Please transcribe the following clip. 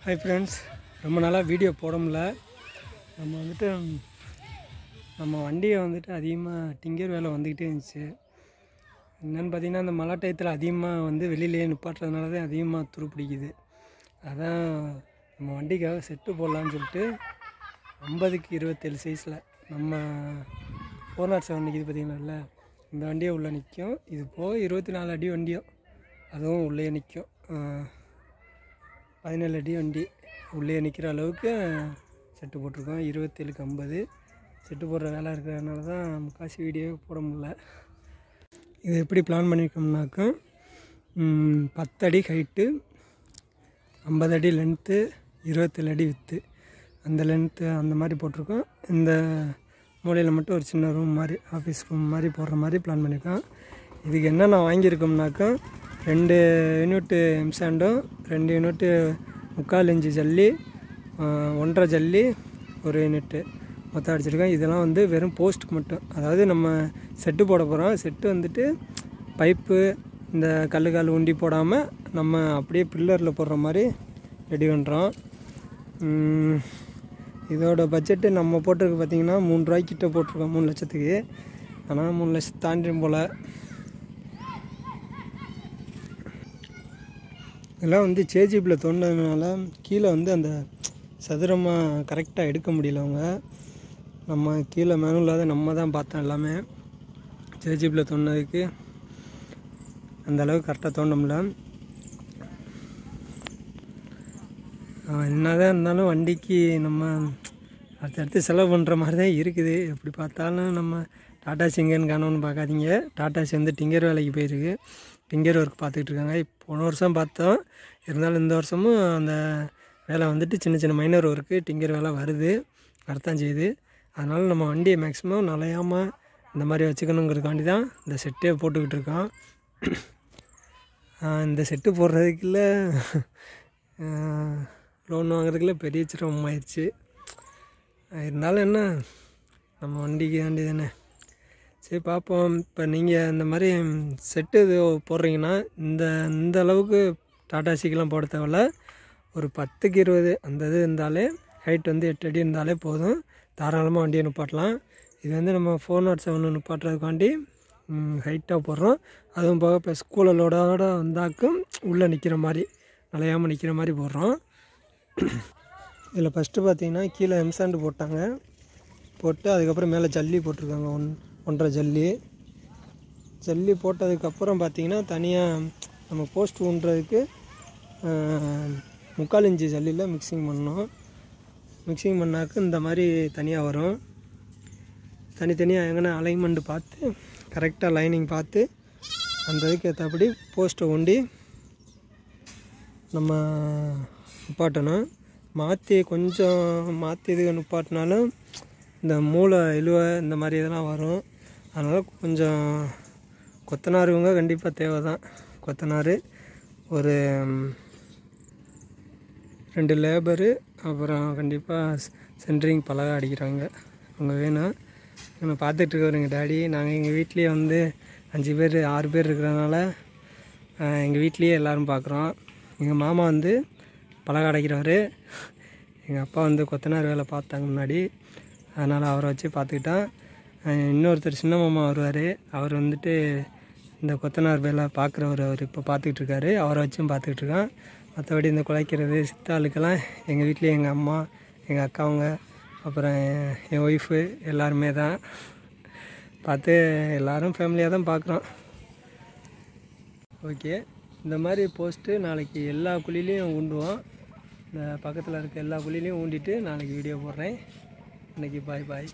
Hi friends, ரொம்ப நாளா video போட முடியல. நம்ம வண்டியை அதிகமாக டிங்கர் வேலை வந்துக்கிட்டே இருந்துச்சு. என்னென்னு பார்த்தீங்கன்னா, அந்த மழை டயத்தில் அதிகமாக வெளியிலேயே நிப்பாட்டுறதுனால தான் அதிகமாக துரு பிடிக்குது. அதான் நம்ம வண்டிக்காக செட்டு போடலான்னு சொல்லிட்டு 50க்கு 27 சைஸில் நம்ம 407 நிற்கிது பார்த்தீங்களா, இந்த வண்டியை உள்ளே நிற்கும். இது போக 24 அடி வண்டியும் அதுவும் உள்ளே நிற்கும். 17 அடி வண்டி உள்ளே நிற்கிற அளவுக்கு செட்டு போட்டிருக்கோம். 27க்கு 50 செட்டு போடுற வேலை இருக்கிறதுனால தான் முக்காசி வீடியோ போட முடியல. இது எப்படி பிளான் பண்ணியிருக்கோம்னாக்கா, 10 அடி ஹைட்டு, 50 அடி லென்த்து, 27 அடி வித்து, அந்த லென்த்து அந்த மாதிரி போட்டிருக்கோம். இந்த மூலையில் மட்டும் ஒரு சின்ன ரூம் மாதிரி, ஆஃபீஸ் ரூம் மாதிரி போடுற மாதிரி பிளான் பண்ணியிருக்கோம். இதுக்கு என்னென்ன வாங்கியிருக்கோம்னாக்கா, 2 யூனிட்டு எம்சாண்டும், 2 யூனிட்டு 3/4 இன்ச்சு ஜல்லி, 1.5 ஜல்லி, 1 யூனிட்டு மொத்தம் அடிச்சிருக்கோம். இதெல்லாம் வெறும் போஸ்ட்டுக்கு மட்டும். அதாவது நம்ம செட்டு போட போகிறோம். செட்டு பைப்பு இந்த கல் உண்டி போடாமல் நம்ம அப்படியே பில்லரில் போடுற மாதிரி ரெடி பண்ணுறோம். இதோட பட்ஜெட்டு நம்ம போட்டிருக்கு பார்த்திங்கன்னா 3 ரூபாய்க்கிட்ட போட்டிருக்கோம், 3 லட்சத்துக்கு. ஆனால் 3 லட்சம் தாண்டிடும் போல். இதெல்லாம் சேஜிபில் தோண்டதுனால கீழே அந்த சதுரமாக கரெக்டாக எடுக்க முடியல. அவங்க நம்ம கீழே மேனுவலாக நம்ம தான் பார்த்தோம். எல்லாமே சேஜிபில் தோண்டதுக்கு அந்த அளவுக்கு கரெக்டாக தோண்ட முடியல. என்ன தான் இருந்தாலும் வண்டிக்கு நம்ம அடுத்தடுத்து செலவு பண்ணுற மாதிரி தான் இருக்குது. எப்படி பார்த்தாலும் நம்ம டாடா சிங்கன்னு காணோன்னு பார்க்காதீங்க. டாடாசி டிங்கர் வேலைக்கு போயிருக்கு, டிங்கர் ஒர்க் பார்த்துக்கிட்டு இருக்காங்க. போன வருஷம் பார்த்தோம், இருந்தாலும் இந்த வருஷமும் அந்த வேலை சின்ன சின்ன மைனர் ஒர்க்கு டிங்கர் வேலை வருது, வரத்தான் செய்யுது. அதனால் நம்ம வண்டியை மேக்ஸிமம் நலையாமல் இந்த மாதிரி வச்சுக்கணுங்கிறதுக்காண்டி தான் இந்த செட்டே போட்டுக்கிட்டு இருக்கோம். இந்த செட்டு போடுறதுக்குள்ள லோன் வாங்குறதுக்குள்ள பெரிய சிரமமாயிடுச்சு. இருந்தாலும் என்ன, நம்ம வண்டிக்கு தாண்டி தானே. சரி பார்ப்போம். இப்போ நீங்கள் இந்த மாதிரி செட்டு இது போடுறீங்கன்னா இந்த அளவுக்கு டாடாசிக்கெலாம் போட தேவையில்ல. ஒரு 10க்கு 20 அந்த இது இருந்தாலே, ஹைட் 8 அடி இருந்தாலே போதும், தாராளமாக வண்டியை நிப்பாட்டலாம். இது நம்ம 407 நிப்பாட்டுறதுக்காண்டி ஹைட்டாக போடுறோம். அதுவும் போக ப்ளஸ் கூலலோட வந்தாக்கும் உள்ளே நிற்கிற மாதிரி, நலையாமல் நிற்கிற மாதிரி போடுறோம். இதில் ஃபஸ்ட்டு பார்த்திங்கன்னா கீழே எம்சாண்டு போட்டாங்க, போட்டு அதுக்கப்புறம் மேலே ஜல்லி போட்டிருக்காங்க. 1.5 ஜல்லி போட்டதுக்கப்புறம் பார்த்திங்கன்னா தனியாக நம்ம போஸ்ட் ஊன்றதுக்கு 3/4 இன்ச்சு ஜல்லியில் மிக்சிங் பண்ணோம். மிக்சிங் பண்ணாக்கு இந்த மாதிரி தனியாக வரும். தனித்தனியாக எங்கன்னா அலைன்மெண்ட் பார்த்து கரெக்டாக லைனிங் பார்த்து அந்த இதுக்கு ஏற்றபடி போஸ்ட்டை ஊண்டி நம்ம நிப்பாட்டணும். கொஞ்சம் மாற்றி இது நிப்பாட்டினாலும் இந்த மூளை இழுவை இந்த மாதிரி இதெல்லாம் வரும். அதனால் கொஞ்சம் கொத்தனாருங்க கண்டிப்பாக தேவை தான். கொத்தனார், ஒரு 2 லேபரு, அப்புறம் கண்டிப்பாக சென்ட்ரிங் பலகை அடிக்கிறாங்க, அவங்க வேணும். நம்ம பார்த்துட்ருக்கோம் எங்கள் டாடி. நாங்கள் எங்கள் வீட்லேயே 5 பேர் 6 பேர் இருக்கிறதுனால எங்கள் வீட்லேயே எல்லோரும் பார்க்குறோம். எங்கள் மாமா பலகை அடைக்கிறவர், எங்கள் அப்பா கொத்தனார் வேலை பார்த்தாங்க முன்னாடி, அதனால் அவரை வச்சு பார்த்துக்கிட்டான். இன்னொருத்தர் சின்ன மாமா வருவார், அவர் இந்த கொத்தனார் வேலை பார்க்குறவர், அவர் இப்போ பார்த்துக்கிட்டு இருக்காரு, அவரை வச்சும் பார்த்துக்கிட்டு இருக்கான். மற்றபடி இந்த குலைக்கிறது சித்தாளுக்கெல்லாம் எங்கள் வீட்லேயே எங்கள் அம்மா, எங்கள் அக்காவுங்க, அப்புறம் என் ஒய்ஃபு எல்லாருமே தான் பார்த்து, எல்லோரும் ஃபேமிலியாக தான் பார்க்குறோம். ஓகே, இந்த மாதிரி போஸ்ட்டு நாளைக்கு எல்லா குழிலையும் ஊண்டுவோம். இந்த பக்கத்தில் இருக்க எல்லா குழிலையும் ஊண்டிட்டு நாளைக்கு வீடியோ போடுறேன். இன்றைக்கி பாய்.